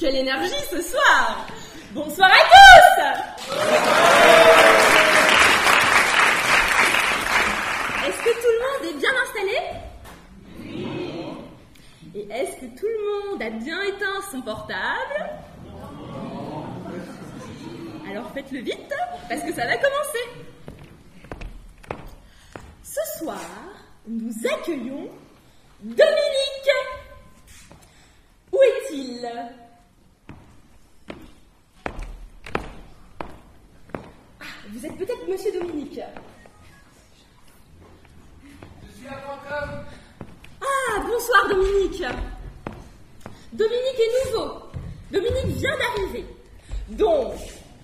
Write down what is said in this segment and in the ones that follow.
quelle énergie ce soir! Bonsoir à tous! Est-ce que tout le monde est bien installé? Oui. Et est-ce que tout le monde a bien éteint son portable? Alors faites-le vite, parce que ça va commencer. Ce soir, nous accueillons Dominique. Où est-il? Ah, vous êtes peut-être Monsieur Dominique. Je suis à Quantum. Ah, bonsoir Dominique. Dominique est nouveau. Dominique vient d'arriver. Donc,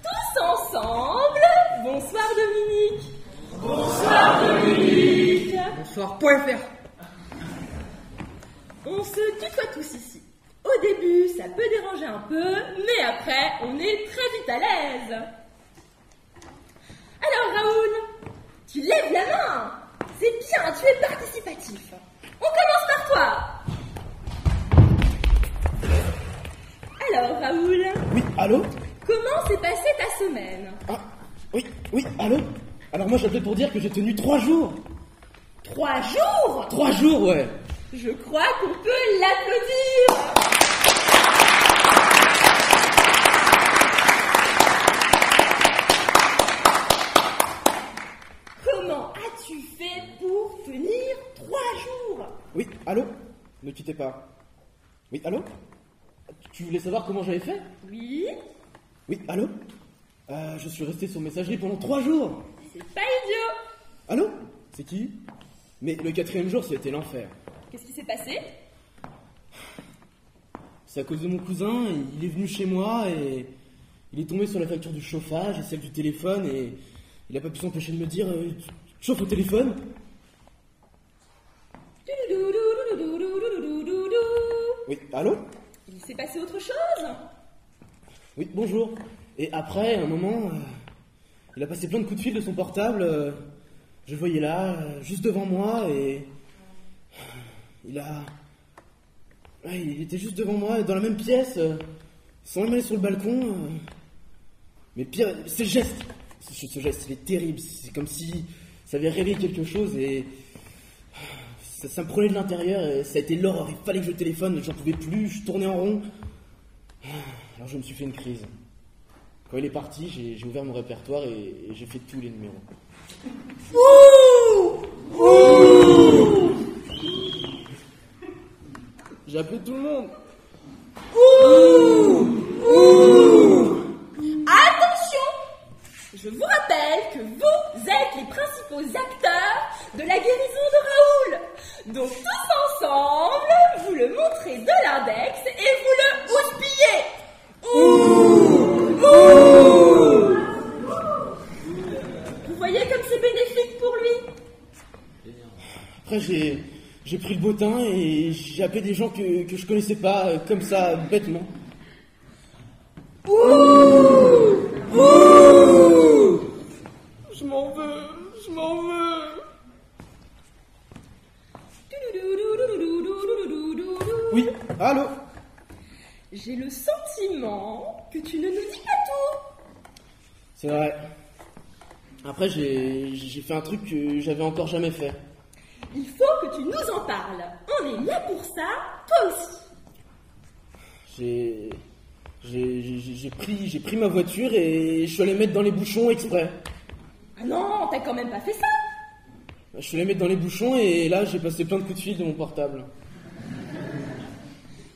tous ensemble, bonsoir Dominique. Bonsoir Dominique. Bonsoir.fr. On se tutoie tous ici. Au début, ça peut déranger un peu, mais après, on est très vite à l'aise. Alors Raoul, tu lèves la main. C'est bien, tu es participatif. On commence par toi. Alors Raoul. Oui, allô? Comment s'est passée ta semaine? Ah, oui, allô? Alors moi j'appelais pour dire que j'ai tenu 3 jours. 3 jours? 3 jours, ouais. Je crois qu'on peut l'applaudir. Comment as-tu fait pour tenir 3 jours? Oui, allô? Ne quittez pas. Oui, allô? Tu voulais savoir comment j'avais fait? Oui, Oui, allô? Je suis resté sur messagerie pendant 3 jours. c'est pas idiot. Allô? C'est qui? Mais le 4e jour, c'était l'enfer. Qu'est-ce qui s'est passé? C'est à cause de mon cousin, il est venu chez moi et il est tombé sur la facture du chauffage et celle du téléphone et il a pas pu s'empêcher de me dire tu chauffes au téléphone? Oui, allô? Il s'est passé autre chose? Oui, bonjour. Et après, à un moment, il a passé plein de coups de fil de son portable. Je le voyais là, juste devant moi, et il était juste devant moi, dans la même pièce, sans même aller sur le balcon. Mais pire, c'est le geste. Ce geste, il est terrible. C'est comme si ça avait réveillé quelque chose et ça me prenait de l'intérieur. Et ça a été l'horreur. Il fallait que je téléphone, j'en pouvais plus, je tournais en rond. Alors je me suis fait une crise. Quand il est parti, j'ai ouvert mon répertoire et j'ai fait tous les numéros. J'ai appelé tout le monde. Attention! Je vous rappelle que vous êtes les principaux acteurs de la guérison de Raoul. Donc tous ensemble, vous le montrez de l'index et vous le houspillez. Vous voyez comme c'est bénéfique pour lui? Après, j'ai pris le bottin et j'ai appelé des gens que je connaissais pas, comme ça, bêtement. Je m'en veux. Oui, allô? J'ai le sentiment que tu ne nous dis pas tout. C'est vrai. Après, j'ai fait un truc que j'avais encore jamais fait. Il faut que tu nous en parles. On est là pour ça, toi aussi. J'ai pris ma voiture et je suis allé mettre dans les bouchons exprès. Ah non, t'as quand même pas fait ça. Je suis allé mettre dans les bouchons et là, j'ai passé plein de coups de fil de mon portable.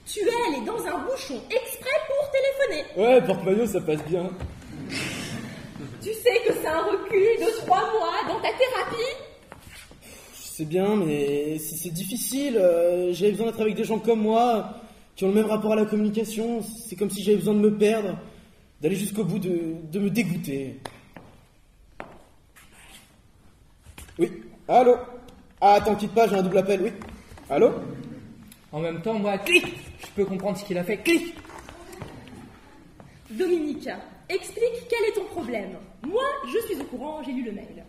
Tu es allé dans un bouchon exprès pour téléphoner. Ouais, porte-maillot, ça passe bien. Tu sais que c'est un recul de 3 mois dans ta thérapie. Je sais bien, mais c'est difficile. J'avais besoin d'être avec des gens comme moi, qui ont le même rapport à la communication. C'est comme si j'avais besoin de me perdre, d'aller jusqu'au bout, de me dégoûter. Oui, allô? Ah, attends, quitte pas, j'ai un double appel, oui. Allô? En même temps, moi, clic. Je peux comprendre ce qu'il a fait. Clic. Dominique, explique quel est ton problème. Moi, je suis au courant, j'ai lu le mail.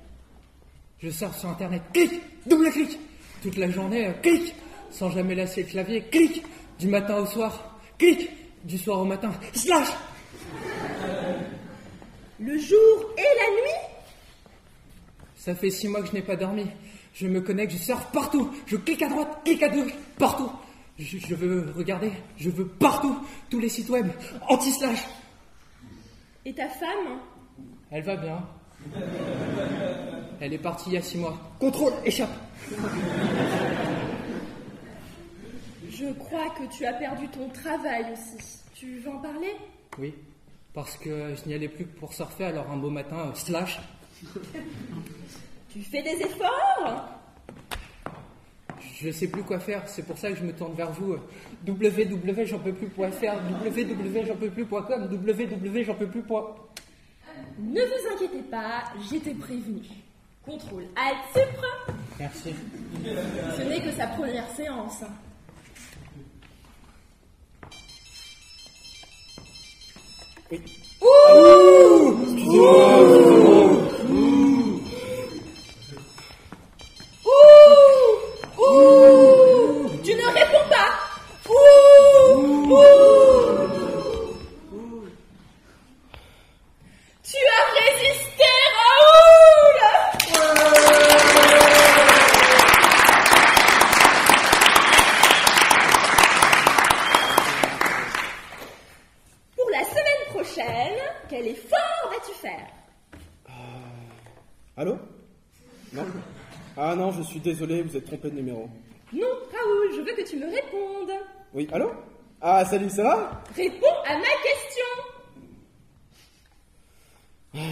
Je sors sur Internet. Clic. Double clic. Toute la journée, clic. Sans jamais lasser le clavier. Clic. Du matin au soir. Clic. Du soir au matin. Slash! Le jour et la nuit? Ça fait 6 mois que je n'ai pas dormi. Je me connecte, je surfe partout. Je clique à droite, clique à gauche, partout. Je veux regarder, je veux partout. Tous les sites web, anti-slash. Et ta femme? Elle va bien. Elle est partie il y a 6 mois. Contrôle, échappe. Je crois que tu as perdu ton travail aussi. Tu veux en parler? Oui, parce que je n'y allais plus pour surfer, alors un beau matin, slash. Tu fais des efforts? Je sais plus quoi faire, c'est pour ça que je me tourne vers vous. www.j'enpeuplus.fr, www.j'enpeuplus.com, www.j'enpeuplus. Ne vous inquiétez pas, j'étais prévenue. Contrôle Alt Supre. Merci. Ce n'est que sa première séance. Oui. Ouh! Excusez-moi. Tu ne réponds pas. Tu as résisté, Raoul. Pour la semaine prochaine, quel effort vas-tu faire? Allô? Non? Ah non, je suis désolé, vous êtes trompé de numéro. Non, Raoul, je veux que tu me répondes. Oui, allô? Ah, salut, ça va? Réponds à ma question.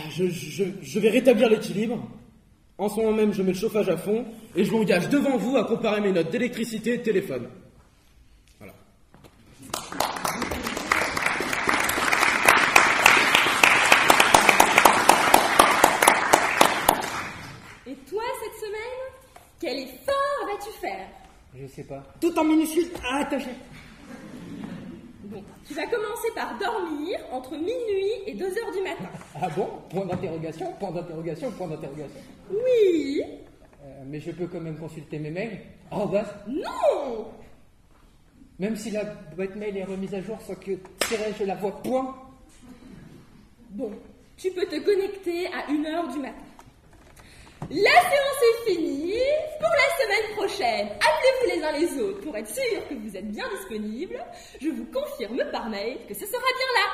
Je vais rétablir l'équilibre. En ce moment même, je mets le chauffage à fond et je m'engage devant vous à comparer mes notes d'électricité et de téléphone. Voilà. Et toi, cette semaine, quel effort vas-tu faire? Je sais pas. Tout en minuscule, attaché. Bon, tu vas commencer par dormir entre minuit et 2 heures du matin. Ah bon? Point d'interrogation, point d'interrogation, point d'interrogation. Oui. Mais je peux quand même consulter mes mails. Arrobas. Non. Même si la boîte mail est remise à jour sans que je la vois point. Bon, tu peux te connecter à 1 heure du matin. La séance est finie. Pour la semaine prochaine, appelez-vous les uns les autres pour être sûr que vous êtes bien disponibles. Je vous confirme par mail que ce sera bien là.